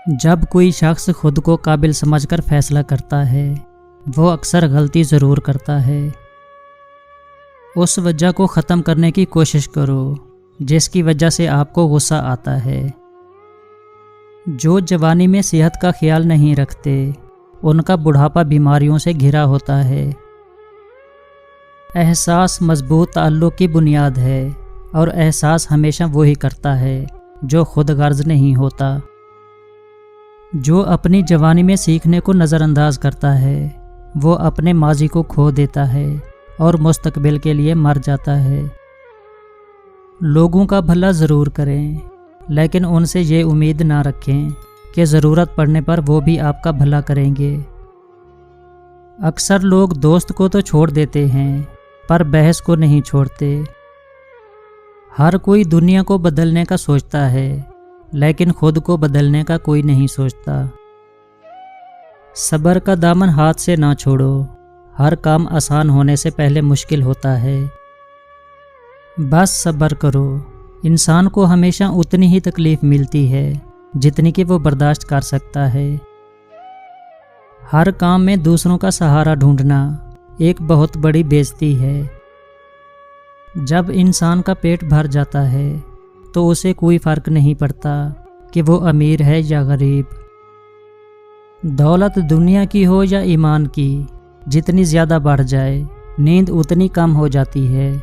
جب کوئی شخص خود کو قابل سمجھ کر فیصلہ کرتا ہے وہ اکثر غلطی ضرور کرتا ہے۔ اس وجہ کو ختم کرنے کی کوشش کرو جس کی وجہ سے آپ کو غصہ آتا ہے۔ جو جوانی میں صحت کا خیال نہیں رکھتے ان کا بڑھاپا بیماریوں سے گھرا ہوتا ہے۔ احساس مضبوط تعلق کی بنیاد ہے اور احساس ہمیشہ وہی کرتا ہے جو خود غرض نہیں ہوتا۔ جو اپنی جوانی میں سیکھنے کو نظر انداز کرتا ہے وہ اپنے ماضی کو کھو دیتا ہے اور مستقبل کے لیے مر جاتا ہے۔ لوگوں کا بھلا ضرور کریں لیکن ان سے یہ امید نہ رکھیں کہ ضرورت پڑنے پر وہ بھی آپ کا بھلا کریں گے۔ اکثر لوگ دوست کو تو چھوڑ دیتے ہیں پر بحث کو نہیں چھوڑتے۔ ہر کوئی دنیا کو بدلنے کا سوچتا ہے لیکن خود کو بدلنے کا کوئی نہیں سوچتا۔ صبر کا دامن ہاتھ سے نہ چھوڑو، ہر کام آسان ہونے سے پہلے مشکل ہوتا ہے۔ بس صبر کرو، انسان کو ہمیشہ اتنی ہی تکلیف ملتی ہے جتنی کہ وہ برداشت کر سکتا ہے۔ ہر کام میں دوسروں کا سہارا ڈھونڈنا ایک بہت بڑی بےعزتی ہے۔ جب انسان کا پیٹ بھر جاتا ہے تو اسے کوئی فرق نہیں پڑتا کہ وہ امیر ہے یا غریب۔ دولت دنیا کی ہو یا ایمان کی، جتنی زیادہ بڑھ جائے نیند اتنی کم ہو جاتی ہے۔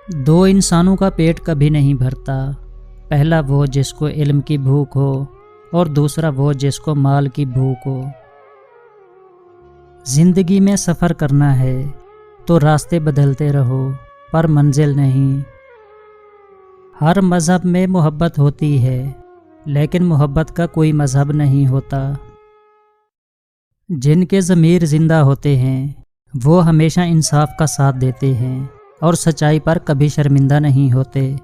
دو انسانوں کا پیٹ کبھی نہیں بھرتا، پہلا وہ جس کو علم کی بھوک ہو اور دوسرا وہ جس کو مال کی بھوک ہو۔ زندگی میں سفر کرنا ہے تو راستے بدلتے رہو پر منزل نہیں۔ ہر مذہب میں محبت ہوتی ہے لیکن محبت کا کوئی مذہب نہیں ہوتا۔ جن کے ضمیر زندہ ہوتے ہیں وہ ہمیشہ انصاف کا ساتھ دیتے ہیں اور سچائی پر کبھی شرمندہ نہیں ہوتے۔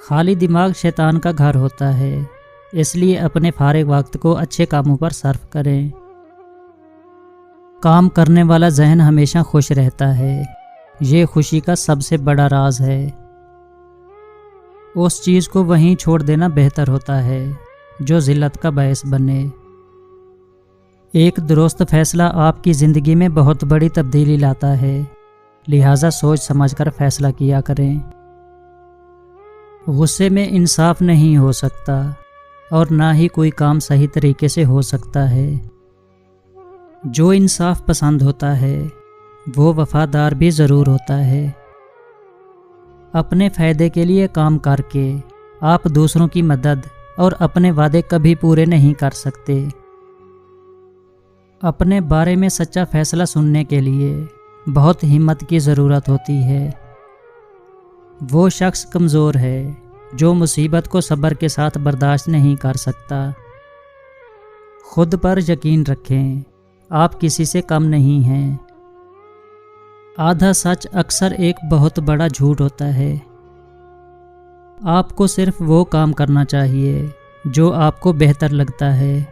خالی دماغ شیطان کا گھر ہوتا ہے، اس لیے اپنے فارغ وقت کو اچھے کاموں پر صرف کریں۔ کام کرنے والا ذہن ہمیشہ خوش رہتا ہے، یہ خوشی کا سب سے بڑا راز ہے۔ اس چیز کو وہیں چھوڑ دینا بہتر ہوتا ہے جو ذلت کا باعث بنے۔ ایک درست فیصلہ آپ کی زندگی میں بہت بڑی تبدیلی لاتا ہے، لہٰذا سوچ سمجھ کر فیصلہ کیا کریں۔ غصے میں انصاف نہیں ہو سکتا اور نہ ہی کوئی کام صحیح طریقے سے ہو سکتا ہے۔ جو انصاف پسند ہوتا ہے وہ وفادار بھی ضرور ہوتا ہے۔ اپنے فائدے کے لیے کام کر کے آپ دوسروں کی مدد اور اپنے وعدے کبھی پورے نہیں کر سکتے۔ اپنے بارے میں سچا فیصلہ سننے کے لیے بہت ہمت کی ضرورت ہوتی ہے۔ وہ شخص کمزور ہے جو مصیبت کو صبر کے ساتھ برداشت نہیں کر سکتا۔ خود پر یقین رکھیں، آپ کسی سے کم نہیں ہیں۔ آدھا سچ اکثر ایک بہت بڑا جھوٹ ہوتا ہے۔ آپ کو صرف وہ کام کرنا چاہیے جو آپ کو بہتر لگتا ہے۔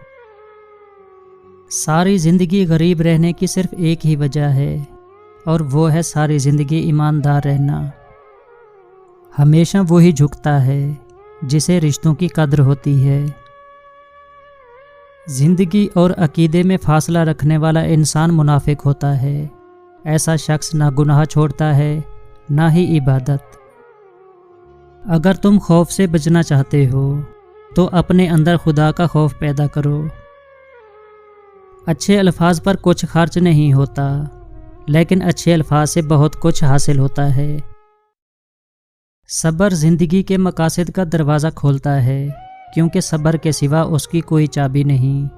ساری زندگی غریب رہنے کی صرف ایک ہی وجہ ہے اور وہ ہے ساری زندگی ایماندار رہنا۔ ہمیشہ وہی جھکتا ہے جسے رشتوں کی قدر ہوتی ہے۔ زندگی اور عقیدے میں فاصلہ رکھنے والا انسان منافق ہوتا ہے۔ ایسا شخص نہ گناہ چھوڑتا ہے نہ ہی عبادت۔ اگر تم خوف سے بچنا چاہتے ہو تو اپنے اندر خدا کا خوف پیدا کرو۔ اچھے الفاظ پر کچھ خرچ نہیں ہوتا لیکن اچھے الفاظ سے بہت کچھ حاصل ہوتا ہے۔ صبر زندگی کے مقاصد کا دروازہ کھولتا ہے کیونکہ صبر کے سوا اس کی کوئی چابی نہیں۔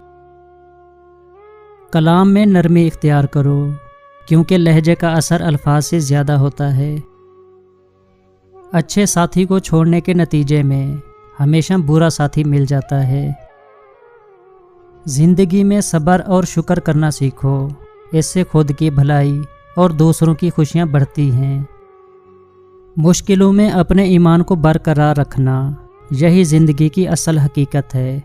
کلام میں نرمی اختیار کرو کیونکہ لہجے کا اثر الفاظ سے زیادہ ہوتا ہے۔ اچھے ساتھی کو چھوڑنے کے نتیجے میں ہمیشہ برا ساتھی مل جاتا ہے۔ زندگی میں صبر اور شکر کرنا سیکھو، اس سے خود کی بھلائی اور دوسروں کی خوشیاں بڑھتی ہیں۔ مشکلوں میں اپنے ایمان کو برقرار رکھنا یہی زندگی کی اصل حقیقت ہے۔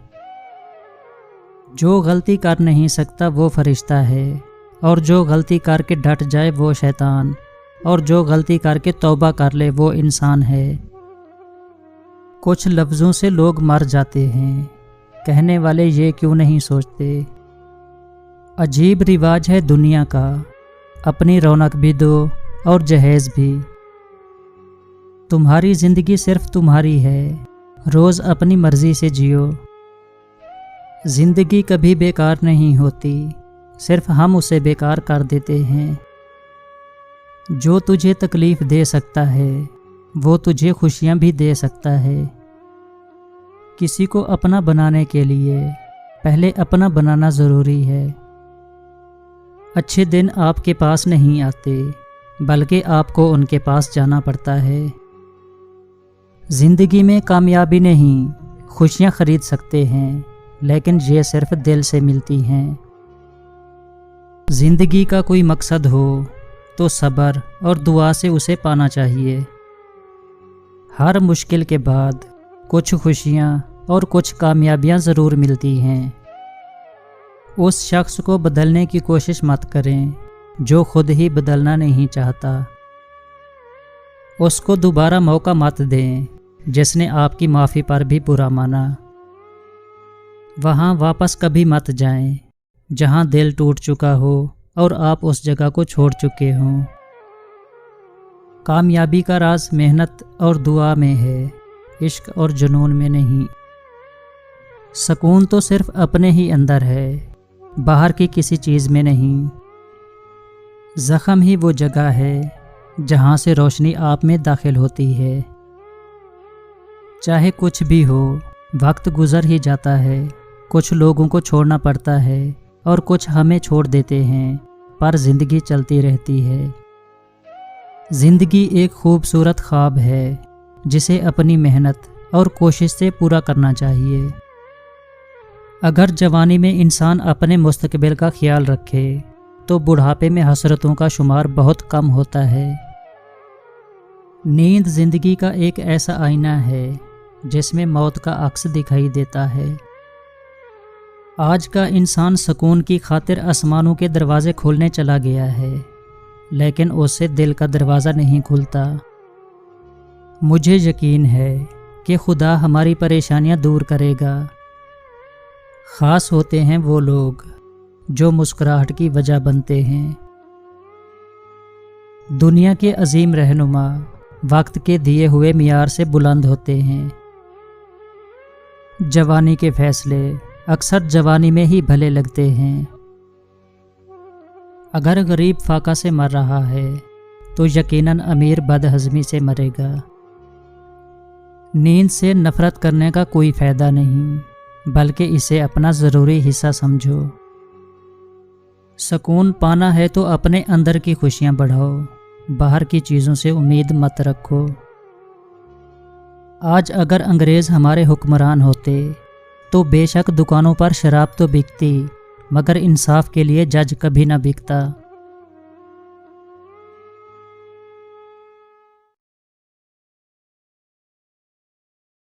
جو غلطی کر نہیں سکتا وہ فرشتہ ہے اور جو غلطی کر کے ڈٹ جائے وہ شیطان، اور جو غلطی کر کے توبہ کر لے وہ انسان ہے۔ کچھ لفظوں سے لوگ مر جاتے ہیں، کہنے والے یہ کیوں نہیں سوچتے۔ عجیب رواج ہے دنیا کا، اپنی رونق بھی دو اور جہیز بھی۔ تمہاری زندگی صرف تمہاری ہے، روز اپنی مرضی سے جیو۔ زندگی کبھی بیکار نہیں ہوتی، صرف ہم اسے بیکار کر دیتے ہیں۔ جو تجھے تکلیف دے سکتا ہے وہ تجھے خوشیاں بھی دے سکتا ہے۔ کسی کو اپنا بنانے کے لیے پہلے اپنا بنانا ضروری ہے۔ اچھے دن آپ کے پاس نہیں آتے، بلکہ آپ کو ان کے پاس جانا پڑتا ہے۔ زندگی میں کامیابی نہیں، خوشیاں خرید سکتے ہیں، لیکن یہ صرف دل سے ملتی ہیں۔ زندگی کا کوئی مقصد ہو تو صبر اور دعا سے اسے پانا چاہیے۔ ہر مشکل کے بعد کچھ خوشیاں اور کچھ کامیابیاں ضرور ملتی ہیں۔ اس شخص کو بدلنے کی کوشش مت کریں جو خود ہی بدلنا نہیں چاہتا۔ اس کو دوبارہ موقع مت دیں جس نے آپ کی معافی پر بھی برا مانا۔ وہاں واپس کبھی مت جائیں جہاں دل ٹوٹ چکا ہو اور آپ اس جگہ کو چھوڑ چکے ہوں۔ کامیابی کا راز محنت اور دعا میں ہے، عشق اور جنون میں نہیں۔ سکون تو صرف اپنے ہی اندر ہے، باہر کی کسی چیز میں نہیں۔ زخم ہی وہ جگہ ہے جہاں سے روشنی آپ میں داخل ہوتی ہے۔ چاہے کچھ بھی ہو، وقت گزر ہی جاتا ہے، کچھ لوگوں کو چھوڑنا پڑتا ہے اور کچھ ہمیں چھوڑ دیتے ہیں، پر زندگی چلتی رہتی ہے۔ زندگی ایک خوبصورت خواب ہے جسے اپنی محنت اور کوشش سے پورا کرنا چاہیے۔ اگر جوانی میں انسان اپنے مستقبل کا خیال رکھے تو بڑھاپے میں حسرتوں کا شمار بہت کم ہوتا ہے۔ نیند زندگی کا ایک ایسا آئینہ ہے جس میں موت کا عکس دکھائی دیتا ہے۔ آج کا انسان سکون کی خاطر آسمانوں کے دروازے کھولنے چلا گیا ہے، لیکن اس سے دل کا دروازہ نہیں کھلتا۔ مجھے یقین ہے کہ خدا ہماری پریشانیاں دور کرے گا۔ خاص ہوتے ہیں وہ لوگ جو مسکراہٹ کی وجہ بنتے ہیں۔ دنیا کے عظیم رہنما وقت کے دیے ہوئے معیار سے بلند ہوتے ہیں۔ جوانی کے فیصلے اکثر جوانی میں ہی بھلے لگتے ہیں۔ اگر غریب فاقہ سے مر رہا ہے تو یقیناً امیر بدہضمی سے مرے گا۔ نیند سے نفرت کرنے کا کوئی فائدہ نہیں، بلکہ اسے اپنا ضروری حصہ سمجھو۔ سکون پانا ہے تو اپنے اندر کی خوشیاں بڑھاؤ، باہر کی چیزوں سے امید مت رکھو۔ آج اگر انگریز ہمارے حکمران ہوتے تو بے شک دکانوں پر شراب تو بکتی، مگر انصاف کے لیے جج کبھی نہ بکتا۔